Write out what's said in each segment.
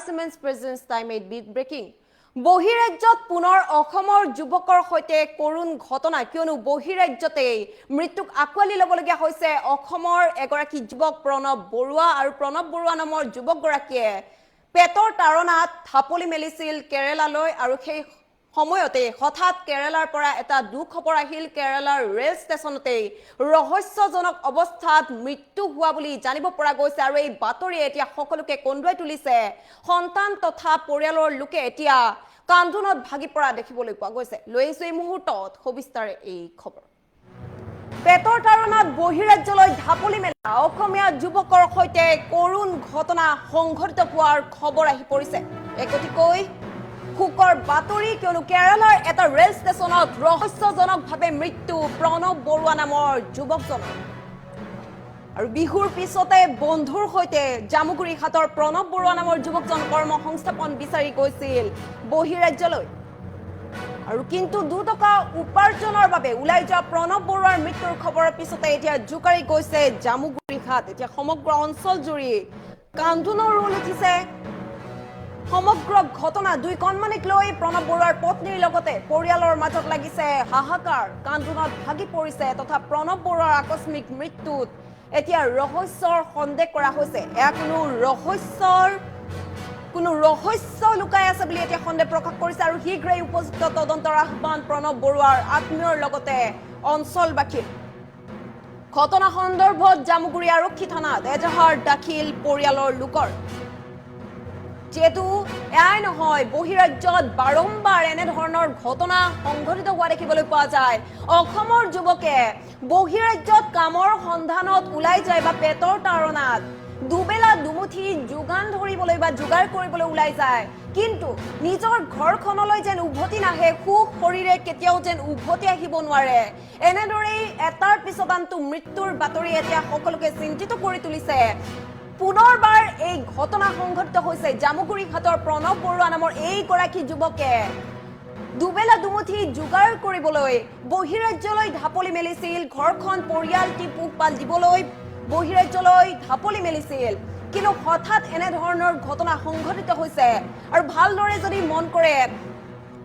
Siemens presents time 8 beat breaking. বহিৰাজ্যত পুনৰ অসমৰ যুৱকৰ সৈতে কৰুণ ঘটনা কিয়নো বহিৰাজ্যতে মৃত্যুক আকোৱালি ল'বলগীয়া হৈছে অসমৰ এগৰাকী যুৱক প্ৰণৱ বৰুৱা আৰু প্ৰণৱ বৰুৱা নামৰ যুৱকগৰাকীয়ে পেটৰ তাৰণাত থাপলি মেলিছিল কেৰালালৈ আৰু সেই সময়তে হঠাৎ কেৰালাৰ পৰা এটা দুখ খবৰ আহিল কেৰালাৰ ৰেল ষ্টেচনতে ৰহস্যজনক অৱস্থাত মৃত্যু হোৱা বুলি জানিব পৰা গৈছে আৰু এই বাতৰি এতিয়া সকলোকে কন্দুৱাই তুলিছে সন্তান তথা পৰিয়ালৰ লোকে এতিয়া কান্দোনত ভাগি পৰা দেখিবলৈ পোৱা গৈছে লৈ আহিছো এই মুহূৰ্তত সবিস্তাৰে এই খবৰ পেটৰ তাৰণাত বহিৰাজ্যলৈ ঢাপলি মেলা অসমীয়া যুৱকৰ সৈতে কৰুণ ঘটনা সংঘটিত হোৱাৰ খবৰ আহি পৰিছে একতিকৈ খুকৰ বাতৰি কিয়নো কেৰালাৰ এটা ৰেল ষ্টেচনত ৰহস্যজনকভাৱে মৃত্যু প্ৰণৱ বৰুৱা নামৰ যুৱকজনৰ আৰু বিহুৰ পিছতে বন্ধুৰ সৈতে জামুগুৰি হাটৰ প্ৰণৱ বৰুৱা নামৰ যুৱকজন কৰ্ম সংস্থাপন বিচাৰি গৈছিল বহিৰাজ্যলৈ আৰু কিন্তু 2 টকা উপাৰ্জনৰ বাবে উলাই যোৱা প্ৰণৱ বৰুৱাৰ মৃত্যুৰ খবৰৰ পিছতে এতিয়া জুকাৰি গৈছে জামুগুৰি হাট এতিয়া সমগ্ৰ অঞ্চল জুৰি কান্দোনৰ ৰোল উঠিছে সমগ্ৰ ঘটনা দুই কণমানিক লৈ প্ৰণৱ বৰুৱাৰ পত্নীৰ লগতে পৰিয়ালৰ মাজত লাগিছে হাহাকাৰ কান্দোনত ভাগি পৰিছে তথা প্ৰণৱ বৰুৱাৰ আকস্মিক মৃত্যুত এতিয়া ৰহস্যৰ সন্দেহ কৰা হৈছে এয়া কোনো ৰহস্য লুকাই আছে বুলি এতিয়া সন্দেহ প্ৰকাশ কৰিছে আৰু শীঘ্ৰেই উপযুক্ত তদন্তৰ আহ্বান প্ৰণৱ বৰুৱাৰ আত্মীয়ৰ লগতে অঞ্চলবাসীৰ ঘটনা সন্দৰ্ভত জামুগুৰি আৰক্ষী থানাত এজাহাৰ দাখিল পৰিয়ালৰ লোকৰ যেহেতু এয়াই নহয় বহিৰাজ্যত বাৰম্বাৰ এনে ধৰণৰ ঘটনা সংঘটিত হোৱা দেখিবলৈ পোৱা যায় অসমৰ যুৱকে বহিৰাজ্যত কামৰ সন্ধানত ওলাই যায় বা পেটৰ তাৰণাত দুবেলা দুমুঠি যোগান ধৰিবলৈ বা যোগাৰ কৰিবলৈ ওলাই যায় কিন্তু নিজৰ ঘৰখনলৈ যেন উভতি নাহে সুখ শৰীৰে কেতিয়াও যেন উভতি আহিব নোৱাৰে এনেদৰেই এটাৰ পিছত আনটো মৃত্যুৰ বাতৰি এতিয়া সকলোকে চিন্তিত কৰি তুলিছে পুনৰবাৰ এই ঘটনা সংঘটিত হৈছে জামুগুৰি হাটৰ প্ৰণৱ বৰুৱা নামৰ এই গৰাকী যুৱকে দুবেলা দুমুঠি যোগাৰ কৰিবলৈ বহিৰাজ্যলৈ ঢাপলি মেলিছিল ঘৰখন পৰিয়ালটি পোহপাল দিবলৈ বহিৰাজ্যলৈ ঢাপলি মেলিছিল কিন্তু হঠাৎ এনে ধৰণৰ ঘটনা সংঘটিত হৈছে আৰু ভালদৰে যদি মন কৰে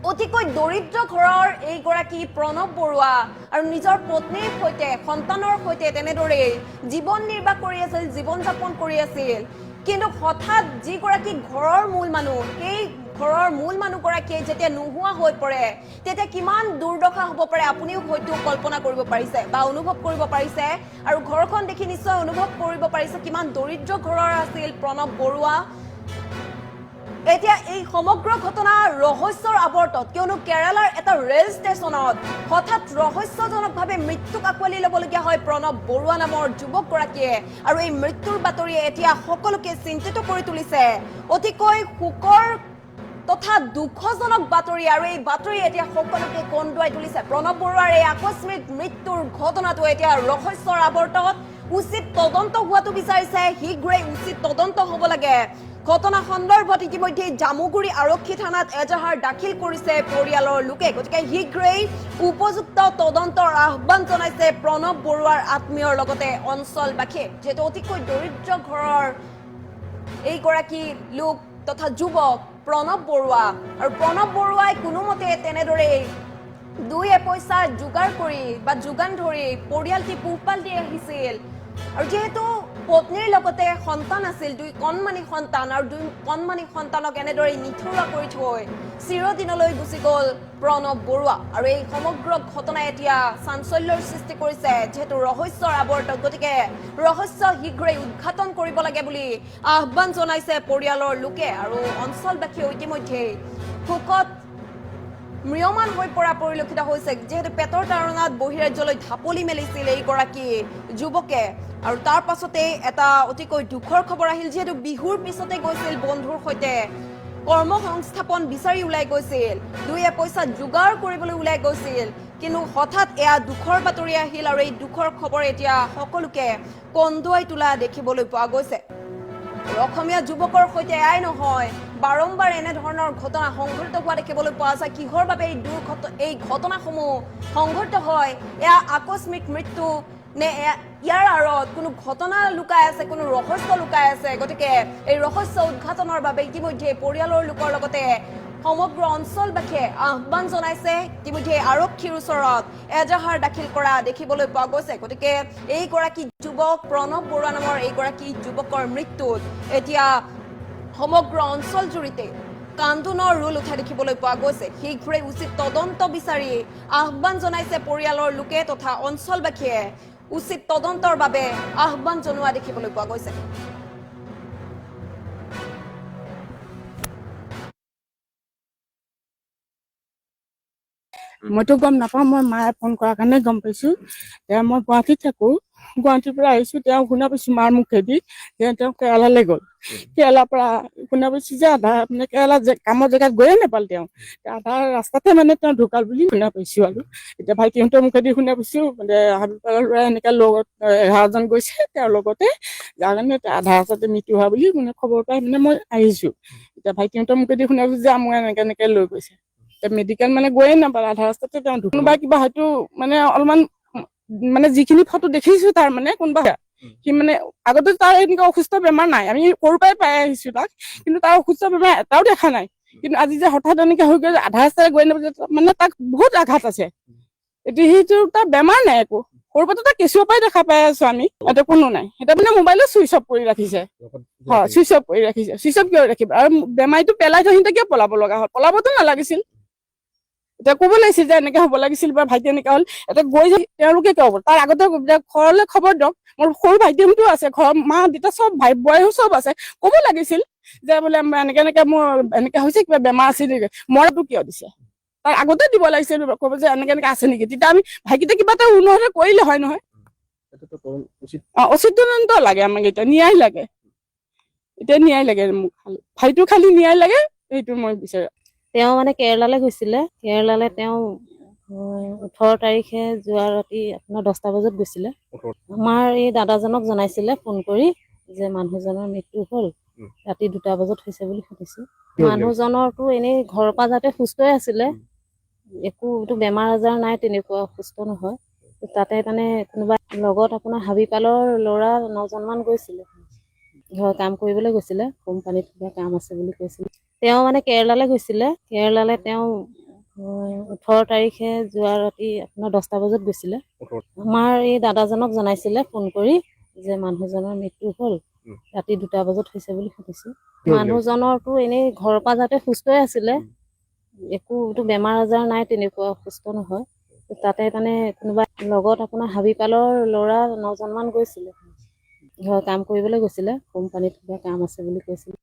অতিকৈ দৰিদ্ৰ ঘৰৰ এই গৰাকী প্ৰণৱ বৰুৱা আৰু নিজৰ পত্নীৰ সৈতে সন্তানৰ সৈতে তেনেদৰে জীৱন নিৰ্বাহ কৰি আছিল জীৱন যাপন কৰি আছিল কিন্তু হঠাৎ যি গৰাকী ঘৰৰ মূল মানুহ সেই ঘৰৰ মূল মানুহগৰাকীয়ে যেতিয়া নোহোৱা হৈ পৰে তেতিয়া কিমান দুৰ্দশা হ'ব পাৰে আপুনিও হয়তো কল্পনা কৰিব পাৰিছে বা অনুভৱ কৰিব পাৰিছে আৰু ঘৰখন দেখি নিশ্চয় অনুভৱ কৰিব পাৰিছে কিমান দৰিদ্ৰ ঘৰৰ আছিল প্ৰণৱ বৰুৱা এতিয়া এই সমগ্ৰ ঘটনা ৰহস্যৰ আৱৰ্তত কিয়নো কেৰালাৰ এটা ৰেল ষ্টেচনত হঠাৎ ৰহস্যজনকভাৱে মৃত্যুক আকোৱালি ল'বলগীয়া হয় প্ৰণৱ বৰুৱা নামৰ যুৱকগৰাকীয়ে আৰু এই মৃত্যুৰ বাতৰিয়ে এতিয়া সকলোকে চিন্তিত কৰি তুলিছে অতিকৈ শোকৰ তথা দুখজনক বাতৰি আৰু এই বাতৰি এতিয়া সকলোকে কন্দুৱাই তুলিছে প্ৰণৱ বৰুৱাৰ এই আকস্মিক মৃত্যুৰ ঘটনাটো এতিয়া ৰহস্যৰ আৱৰ্তত উচিত তদন্ত হোৱাটো বিচাৰিছে শীঘ্ৰেই উচিত তদন্ত হ'ব লাগে ঘটনা সন্দৰ্ভত ইতিমধ্যে জামুগুৰি আৰক্ষী থানাত এজাহাৰ দাখিল কৰিছে পৰিয়ালৰ লোকে গতিকে শীঘ্ৰেই উপযুক্ত তদন্তৰ আহ্বান জনাইছে প্ৰণৱ বৰুৱাৰ আত্মীয়ৰ লগতে অঞ্চলবাসীয়ে যেহেতু অতিকৈ দৰিদ্ৰ ঘৰৰ এই গৰাকী লোক তথা যুৱক প্ৰণৱ বৰুৱা আৰু প্ৰণৱ বৰুৱাই কোনোমতে তেনেদৰে দুই এপইচা যোগাৰ কৰি বা যোগান ধৰি পৰিয়ালটি পোহপাল দি আহিছিল আৰু যেহেতু পত্নীৰ লগতে সন্তান আছিল দুই কণমানি সন্তান আৰু দুই কণমানি সন্তানক এনেদৰে নিথৰুৱা কৰি থৈ চিৰদিনলৈ গুচি গ'ল প্ৰণৱ বৰুৱা আৰু এই সমগ্ৰ ঘটনাই এতিয়া চাঞ্চল্যৰ সৃষ্টি কৰিছে যেহেতু ৰহস্যৰ আৱৰ্তত গতিকে ৰহস্য শীঘ্ৰেই উদ্ঘাটন কৰিব লাগে বুলি আহ্বান জনাইছে পৰিয়ালৰ লোকে আৰু অঞ্চলবাসীয়ে ইতিমধ্যে শোকত ম্ৰিয়মান হৈ পৰা পৰিলক্ষিত হৈছে যেহেতু পেটৰ তাৰণাত বহিৰাজ্যলৈ ঢাপলি মেলিছিল এই গৰাকী যুৱকে আৰু তাৰ পাছতে এটা অতিকৈ দুখৰ খবৰ আহিল যেহেতু বিহুৰ পিছতে গৈছিল বন্ধুৰ সৈতে কৰ্ম সংস্থাপন বিচাৰি ওলাই গৈছিল দুই এপইচা যোগাৰ কৰিবলৈ ওলাই গৈছিল কিন্তু হঠাৎ এয়া দুখৰ বাতৰি আহিল আৰু এই দুখৰ খবৰ এতিয়া সকলোকে কন্দুৱাই তোলা দেখিবলৈ পোৱা গৈছে অসমীয়া যুৱকৰ সৈতে এয়াই নহয় বাৰম্বাৰ এনে ধৰণৰ ঘটনা সংঘটিত হোৱা দেখিবলৈ পোৱা যায় কিহৰ বাবে এই ঘটনাসমূহ সংঘটিত হয় এয়া আকস্মিক মৃত্যু নে ইয়াৰ আঁৰত কোনো ঘটনা লুকাই আছে, কোনো ৰহস্য লুকাই আছে। গতিকে এই ৰহস্য উদ্ঘাটনৰ বাবে ইতিমধ্যে পৰিয়ালৰ লোকৰ লগতে সমগ্ৰ অঞ্চলবাসীয়ে আহ্বান জনাইছে। ইতিমধ্যে আৰক্ষীৰ ওচৰত এজাহাৰ দাখিল কৰা দেখিবলৈ পোৱা গৈছে। গতিকে এইগৰাকী যুৱক প্ৰণৱ বৰুৱা নামৰ এইগৰাকী যুৱকৰ মৃত্যুত এতিয়া সমগ্ৰ অঞ্চল জুৰিতে কান্দোনৰ ৰোল উঠা দেখিবলৈ পোৱা গৈছে। শীঘ্ৰে উচিত তদন্ত বিচাৰি আহ্বান জনাইছে পৰিয়ালৰ লোকে তথা অঞ্চলবাসীয়ে উচিত তদন্তৰ বাবে আহ্বান জনোৱা দেখিবলৈ পোৱা গৈছে। মইতো গম নাপাওঁ, মই মায়ে ফোন কৰাৰ কাৰণে গম পাইছোঁ। মই গুৱাহাটীত থাকোঁ, গুৱাহাটীৰ পৰা আহিছোঁ। তেওঁ শুনা পাইছোঁ মাৰ মুখেদি যে তেওঁ কেৰেলালৈ গ'ল। কেৰেলাৰ পৰা শুনা পাইছোঁ যে আধা মানে কেৰেলা কামৰ জেগাত গৈয়ে নাপাল। তেওঁ আধা ৰাস্তাতে মানে তেওঁ ঢুকাল বুলি শুনা পাইছোঁ। আৰু এতিয়া ভাইটিহঁতৰ মুখেদি শুনা পাইছোঁ মানে হাবিপালৰ ল'ৰা এনেকৈ লগত 11জন গৈছে তেওঁৰ লগতে, যাৰ কাৰণে আধা ৰাস্তাতে মৃত্যু হোৱা বুলি মানে খবৰ পাই মানে মই আহিছোঁ। এতিয়া ভাইটিহঁতৰ মুখেদি শুনা পাইছোঁ যে মোক এনেকৈ লৈ গৈছে। মেডিকেল মানে গৈয়ে নাপালে, আধা ৰাস্তাতে তেওঁ কোনোবা কিবা হয়তো মানে অলপমান মানে যিখিনি ফটো দেখিছো তাৰ মানে কোনোবা সি মানে আগতে তাৰ এনেকুৱা অসুস্থ বেমাৰ নাই, আমি সৰুৰ পৰাই পাই আহিছো তাক, কিন্তু তাৰ অসুস্থ বেমাৰ এটাও দেখা নাই। কিন্তু আজি যে হঠাৎ এনেকে হৈ গ'ল, আধা ৰাস্তাৰে গৈ নাপালে, মানে তাক বহুত আঘাত আছে। এতিয়া সেইটো তাৰ বেমাৰ নাই একো, সৰুৰ পৰা তাক কেঁচুৱাৰ পৰাই দেখা পাই আছো আমি, এটা কোনো নাই। এটা মানে মোবাইলো চুইচ অফ কৰি ৰাখিছে। হয়, চুইচ অফ কৰি ৰাখিছে। চুইচ অফ কিয় ৰাখিব? আৰু বেমাৰীটো পেলাই থৈ কিয় পলাব লগা হ'ল? পলাবতো নালাগিছিল। এতিয়া ক'ব লাগিছিল যে এনেকে হ'ব লাগিছিল বা ভাইটি এনেকে হ'ল। এতিয়া গৈ তেওঁলোকে কিয় হ'ব? তাৰ আগতে ঘৰলৈ খবৰ দিয়ক। মোৰ সৰু ভাইটিহঁতো আছে, ঘৰৰ মা দেউতা চব ভাই বোৱাৰীও চব আছে। ক'ব লাগিছিল যে বোলে এনেকে মোৰ এনেকে হৈছে, কিবা বেমাৰ আছিল নেকি, মৰতো কিয় দিছে? তাৰ আগতে দিব লাগিছিল, ক'ব যে এনেকে আছে নেকি, তেতিয়া আমি ভাইটিতে কিবা এটা উন্নতি কৰিলে হয় নহয়। উচিত তদন্ত লাগে আমাক, এতিয়া ন্যায় লাগে। এতিয়া ন্যায় লাগে মোক, ভাইটো খালি ন্যায় লাগে, সেইটো মই বিচাৰো। তেওঁ মানে কেৰেলালৈ গৈছিলে। কেৰেলালৈ তেওঁ 18 তাৰিখে যোৱা ৰাতি আপোনাৰ 10টা বজাত গৈছিলে। আমাৰ এই দাদাজনক জনাইছিলে ফোন কৰি যে মানুহজনৰ মৃত্যু হ'ল, ৰাতি 2টা বজাত হৈছে বুলি শুনিছোঁ। মানুহজনৰতো এনেই ঘৰৰ পৰা যাতে সুস্থই আছিলে, একো বেমাৰ আজাৰ নাই, তেনেকুৱা সুস্থ নহয়। তাতে মানে কোনোবা লগত আপোনাৰ হাবিপালৰ ল'ৰা 9জনমান গৈছিলে, ঘৰ কাম কৰিবলৈ গৈছিলে, কোম্পানীত কিবা কাম আছে বুলি কৈছিলে। তেওঁ মানে কেৰেলালৈ গৈছিলে। কেৰেলালৈ তেওঁ 18 তাৰিখে যোৱা ৰাতি আপোনাৰ 10টা বজাত গৈছিলে। আমাৰ এই দাদাজনক জনাইছিলে ফোন কৰি যে মানুহজনৰ মৃত্যু হ'ল, ৰাতি 2টা বজাত হৈছে বুলি শুনিছোঁ। মানুহজনৰতো এনেই ঘৰৰ পৰা যাতে সুস্থই আছিলে, একো বেমাৰ আজাৰ নাই, তেনেকুৱা সুস্থ নহয়। তাতে মানে কোনোবা লগত আপোনাৰ হাবিপালৰ ল'ৰা 9জনমান গৈছিলে, ঘৰ কাম কৰিবলৈ গৈছিলে, কোম্পানীত কিবা কাম আছে বুলি কৈছিলে।